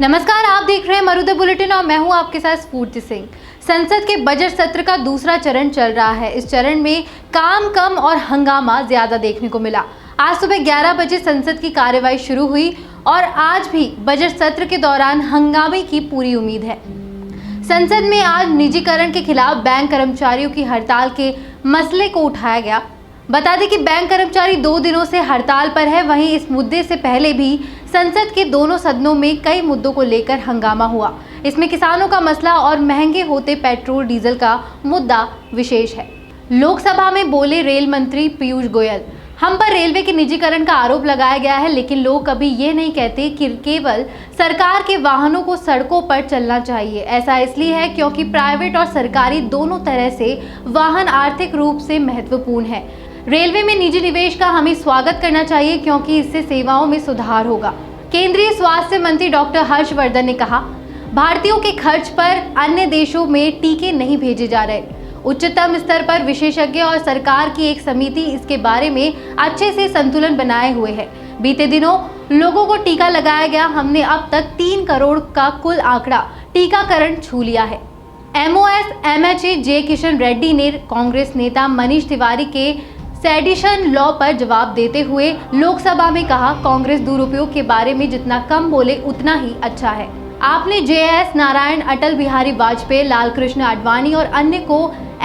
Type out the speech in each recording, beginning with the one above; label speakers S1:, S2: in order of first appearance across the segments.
S1: नमस्कार, आप देख रहे हैं मरुधर बुलेटिन और मैं हूं आपके साथ स्फूर्ति सिंह। संसद के बजट सत्र का दूसरा चरण चल रहा है। इस चरण में काम कम और हंगामा ज्यादा देखने को मिला। आज सुबह 11 बजे संसद की कार्यवाही शुरू हुई और आज भी बजट सत्र के दौरान हंगामे की पूरी उम्मीद है। संसद में आज निजीकरण के खिलाफ बैंक कर्मचारियों की हड़ताल के मसले को उठाया गया। बता दें कि बैंक कर्मचारी 2 दिनों से हड़ताल पर है। वहीं इस मुद्दे से पहले भी संसद के दोनों सदनों में कई मुद्दों को लेकर हंगामा हुआ। इसमें किसानों का मसला और महंगे होते पेट्रोल डीजल का मुद्दा विशेष है। लोकसभा में बोले रेल मंत्री पीयूष गोयल, हम पर रेलवे के निजीकरण का आरोप लगाया गया है, लेकिन लोग कभी ये नहीं कहते कि केवल सरकार के वाहनों को सड़कों पर चलना चाहिए। ऐसा इसलिए है क्योंकि प्राइवेट और सरकारी दोनों तरह से वाहन आर्थिक रूप से महत्वपूर्ण है। रेलवे में निजी निवेश का हमें स्वागत करना चाहिए क्योंकि इससे सेवाओं में सुधार होगा। केंद्रीय स्वास्थ्य मंत्री डॉक्टर हर्षवर्धन ने कहा, भारतीयों के खर्च पर अन्य देशों में टीके नहीं भेजे जा रहे। उच्चतम स्तर पर विशेषज्ञ और सरकार की एक समिति इसके बारे में अच्छे से संतुलन बनाए हुए है। बीते दिनों लोगों को टीका लगाया गया। हमने अब तक 3 करोड़ का कुल आंकड़ा टीकाकरण छू लिया है। MOS MHA जे किशन रेड्डी ने कांग्रेस नेता मनीष तिवारी के सेडिशन लॉ पर जवाब देते हुए लोकसभा में कहा, कांग्रेस दुरुपयोग के बारे में जितना कम बोले उतना ही अच्छा है। आपने JS नारायण, अटल बिहारी वाजपेयी, लाल कृष्ण आडवाणी और अन्य को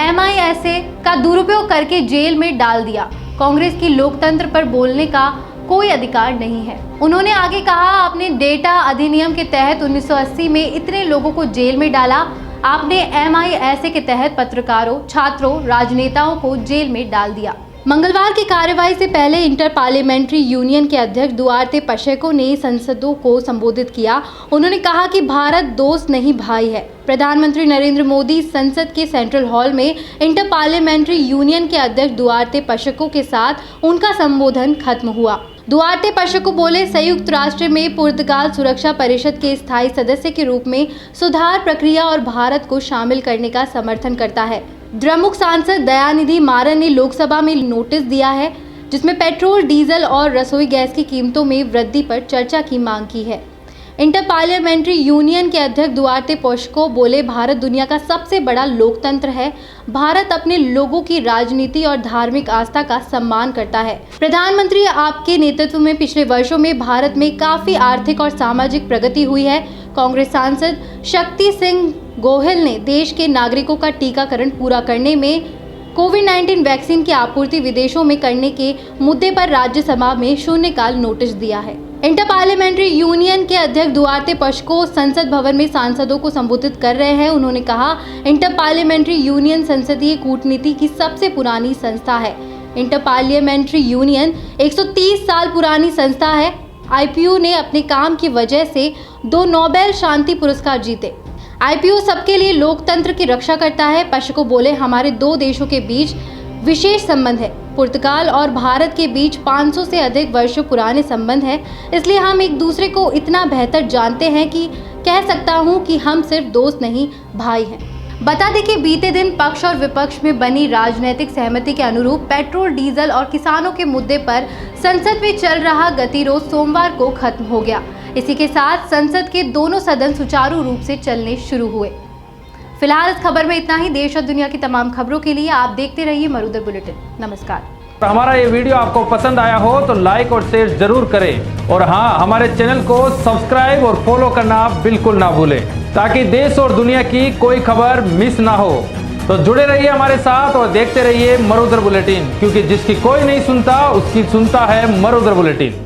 S1: MISA का दुरुपयोग करके जेल में डाल दिया। कांग्रेस की लोकतंत्र पर बोलने का कोई अधिकार नहीं है। उन्होंने आगे कहा, आपने डेटा अधिनियम के तहत 1980 में इतने लोगों को जेल में डाला। आपने MISA के तहत पत्रकारों, छात्रों, राजनेताओं को जेल में डाल दिया। मंगलवार की कार्यवाही से पहले इंटर पार्लियामेंट्री यूनियन के अध्यक्ष दुआर्ते पशेको ने संसदों को संबोधित किया। उन्होंने कहा कि भारत दोस्त नहीं भाई है। प्रधानमंत्री नरेंद्र मोदी संसद के सेंट्रल हॉल में इंटर पार्लियामेंट्री यूनियन के अध्यक्ष दुआर्ते पशेको के साथ उनका संबोधन खत्म हुआ। दुआर्ते पशेको बोले, संयुक्त राष्ट्र में पुर्तगाल सुरक्षा परिषद के स्थायी सदस्य के रूप में सुधार प्रक्रिया और भारत को शामिल करने का समर्थन करता है। द्रमुक सांसद दयानिधि मारन ने लोकसभा में नोटिस दिया है जिसमें पेट्रोल, डीजल और रसोई गैस की कीमतों में वृद्धि पर चर्चा की मांग की है। इंटर पार्लियामेंट्री यूनियन के अध्यक्ष दुआर्ते पशेको बोले, भारत दुनिया का सबसे बड़ा लोकतंत्र है। भारत अपने लोगों की राजनीति और धार्मिक आस्था का सम्मान करता है। प्रधानमंत्री आपके नेतृत्व में पिछले वर्षों में भारत में काफी आर्थिक और सामाजिक प्रगति हुई है। कांग्रेस सांसद शक्ति सिंह गोहिल ने देश के नागरिकों का टीकाकरण पूरा करने में कोविड-19 वैक्सीन की आपूर्ति विदेशों में करने के मुद्दे पर राज्यसभा में शून्यकाल नोटिस दिया है। इंटर पार्लियामेंट्री यूनियन के अध्यक्ष दुआर्ते पशेको संसद भवन में सांसदों को संबोधित कर रहे हैं। उन्होंने कहा, इंटर पार्लियामेंट्री यूनियन संसदीय कूटनीति की सबसे पुरानी संस्था है। इंटर पार्लियामेंट्री यूनियन 130 साल पुरानी संस्था है। IPU ने अपने काम की वजह से 2 नोबेल शांति पुरस्कार जीते। IPU सबके लिए लोकतंत्र की रक्षा करता है। पशेको बोले, हमारे 2 देशों के बीच विशेष संबंध है। पुर्तगाल और भारत के बीच 500 से अधिक वर्षों पुराने संबंध हैं। इसलिए हम एक दूसरे को इतना बेहतर जानते हैं कि कह सकता हूं कि हम सिर्फ दोस्त नहीं, भाई हैं। बता दें कि बीते दिन पक्ष और विपक्ष में बनी राजनीतिक सहमति के अनुरूप पेट्रोल, डीजल और किसानों के मुद्दे पर संसद में चल रहा गतिरोध सोमवार को खत्म हो गया। इसी के साथ संसद के दोनों सदन सुचारू रूप से चलने शुरू हुए। फिलहाल इस खबर में इतना ही। देश और दुनिया की तमाम खबरों के लिए आप देखते रहिए मरुधर बुलेटिन। नमस्कार।
S2: हमारा ये वीडियो आपको पसंद आया हो तो लाइक और शेयर जरूर करें और हाँ, हमारे चैनल को सब्सक्राइब और फॉलो करना बिल्कुल ना भूलें ताकि देश और दुनिया की कोई खबर मिस ना हो। तो जुड़े रहिए हमारे साथ और देखते रहिए मरुधर बुलेटिन, क्योंकि जिसकी कोई नहीं सुनता उसकी सुनता है मरुधर बुलेटिन।